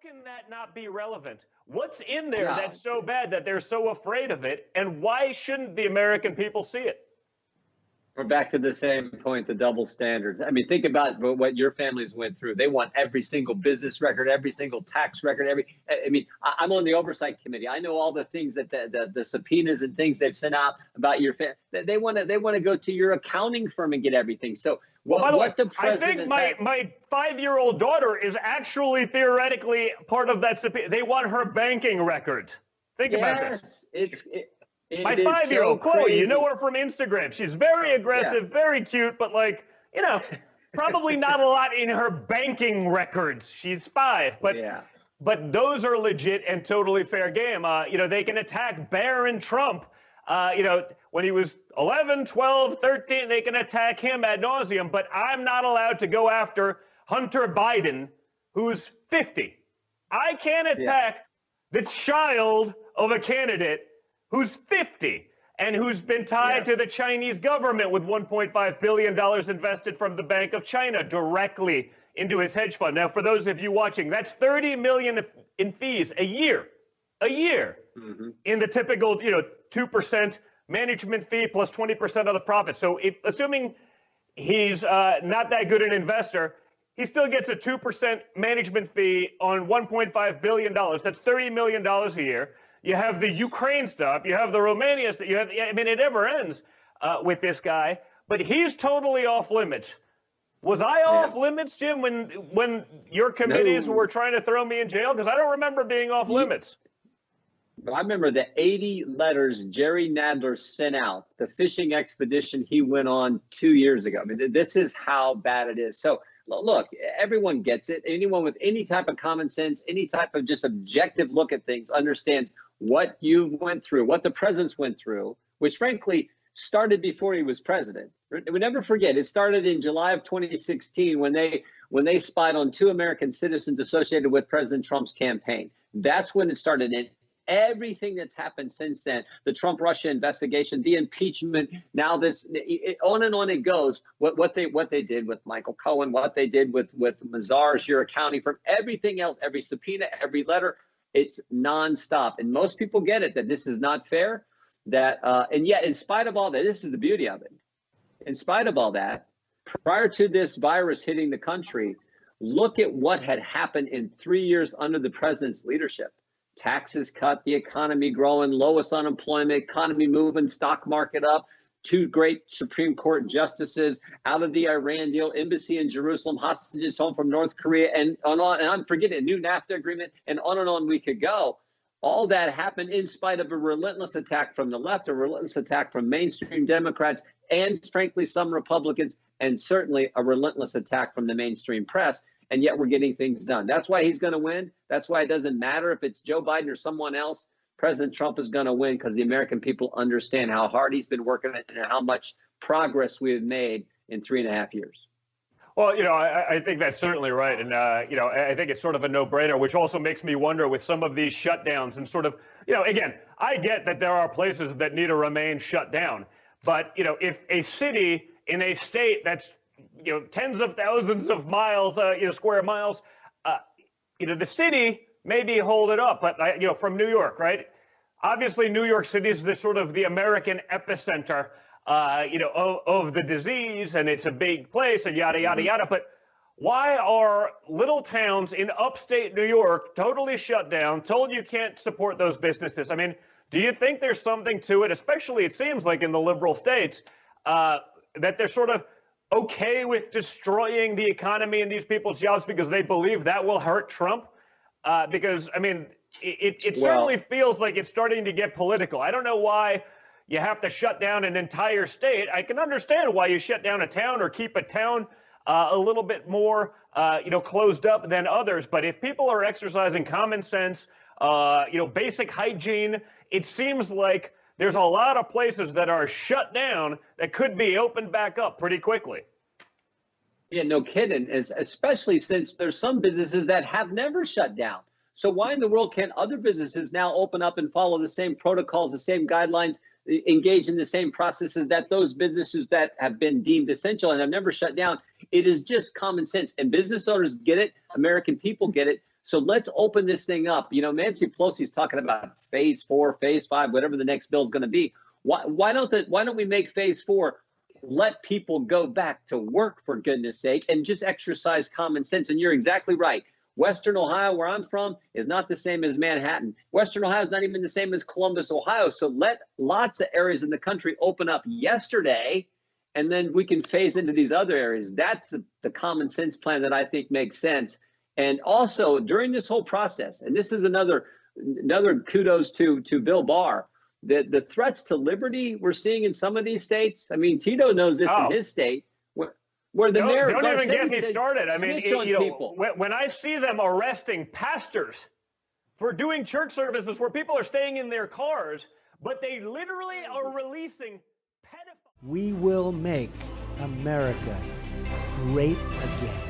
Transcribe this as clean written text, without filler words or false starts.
can that not be relevant? What's in there No. that's so bad that they're so afraid of it? And why shouldn't the American people see it? We're back to the same point, the double standards. I mean, think about what your families went through. They want every single business record, every single tax record, I'm on the oversight committee. I know all the things that the subpoenas and things they've sent out about your family. They want to go to your accounting firm and get everything. So by the way, I think my 5-year-old daughter is actually theoretically part of that subpoena. They want her banking records. Think about this. My 5-year-old, so Chloe, you know her from Instagram. She's very aggressive, very cute, but probably not a lot in her banking records. She's 5, but those are legit and totally fair game. They can attack Barron Trump. When he was 11, 12, 13, they can attack him ad nauseum, but I'm not allowed to go after Hunter Biden, who's 50. I can't attack the child of a candidate who's 50 and who's been tied to the Chinese government with $1.5 billion invested from the Bank of China directly into his hedge fund. Now, for those of you watching, that's $30 million in fees a year in the typical, 2% management fee plus 20% of the profit. So assuming he's not that good an investor, he still gets a 2% management fee on $1.5 billion. That's $30 million a year. You have the Ukraine stuff. You have the Romania stuff. It never ends with this guy. But he's totally off limits. Was I off limits, Jim, when your committees were trying to throw me in jail? Because I don't remember being off limits. I remember the 80 letters Jerry Nadler sent out, the fishing expedition he went on 2 years ago. This is how bad it is. So, look, everyone gets it. Anyone with any type of common sense, any type of just objective look at things understands what you went through, what the presidents went through, which frankly started before he was president. We never forget, it started in July of 2016 when they spied on 2 American citizens associated with President Trump's campaign. That's when it started. And everything that's happened since then, the Trump-Russia investigation, the impeachment, now on and on it goes. What they did with Michael Cohen, what they did with Mazars, your accounting firm, everything else, every subpoena, every letter, it's nonstop. And most people get it that this is not fair. And yet, in spite of all that, this is the beauty of it. In spite of all that, prior to this virus hitting the country, look at what had happened in 3 years under the president's leadership. Taxes cut, the economy growing, lowest unemployment, economy moving, stock market up, 2 great Supreme Court justices out of the Iran deal, embassy in Jerusalem, hostages home from North Korea, and on. And I'm forgetting a new NAFTA agreement, and on we could go. All that happened in spite of a relentless attack from the left, a relentless attack from mainstream Democrats, and frankly, some Republicans, and certainly a relentless attack from the mainstream press. And yet we're getting things done. That's why he's going to win. That's why it doesn't matter if it's Joe Biden or someone else. President Trump is going to win because the American people understand how hard he's been working and how much progress we have made in 3.5 years. Well, I think that's certainly right. And, I think it's sort of a no-brainer, which also makes me wonder with some of these shutdowns and sort of, again, I get that there are places that need to remain shut down. But, if a city in a state that's, tens of thousands of miles, square miles, the city maybe hold it up. But, from New York, right? Obviously, New York City is the American epicenter, of the disease, and it's a big place and yada, yada, yada. But why are little towns in upstate New York totally shut down, told you can't support those businesses? I mean, do you think there's something to it, especially it seems like in the liberal states, that they're sort of okay with destroying the economy and these people's jobs because they believe that will hurt Trump? Because, I mean, it certainly feels like it's starting to get political. I don't know why you have to shut down an entire state. I can understand why you shut down a town or keep a town a little bit more, closed up than others. But if people are exercising common sense, basic hygiene, it seems like there's a lot of places that are shut down that could be opened back up pretty quickly. Yeah, no kidding, especially since there's some businesses that have never shut down. So why in the world can't other businesses now open up and follow the same protocols, the same guidelines, engage in the same processes that those businesses that have been deemed essential and have never shut down? It is just common sense. And business owners get it. American people get it. So let's open this thing up. You know, Nancy Pelosi's talking about phase 4, phase 5, whatever the next bill is going to be. Why don't we make phase 4? Let people go back to work, for goodness sake, and just exercise common sense. And you're exactly right. Western Ohio, where I'm from, is not the same as Manhattan. Western Ohio is not even the same as Columbus, Ohio. So let lots of areas in the country open up yesterday, and then we can phase into these other areas. That's the common sense plan that I think makes sense. And also during this whole process, and this is another kudos to Bill Barr, the threats to liberty we're seeing in some of these states. I mean, Tito knows this in his state, where the mayor don't even get me started. I mean, people. When I see them arresting pastors for doing church services where people are staying in their cars, but they literally are releasing pedophiles. We will make America great again.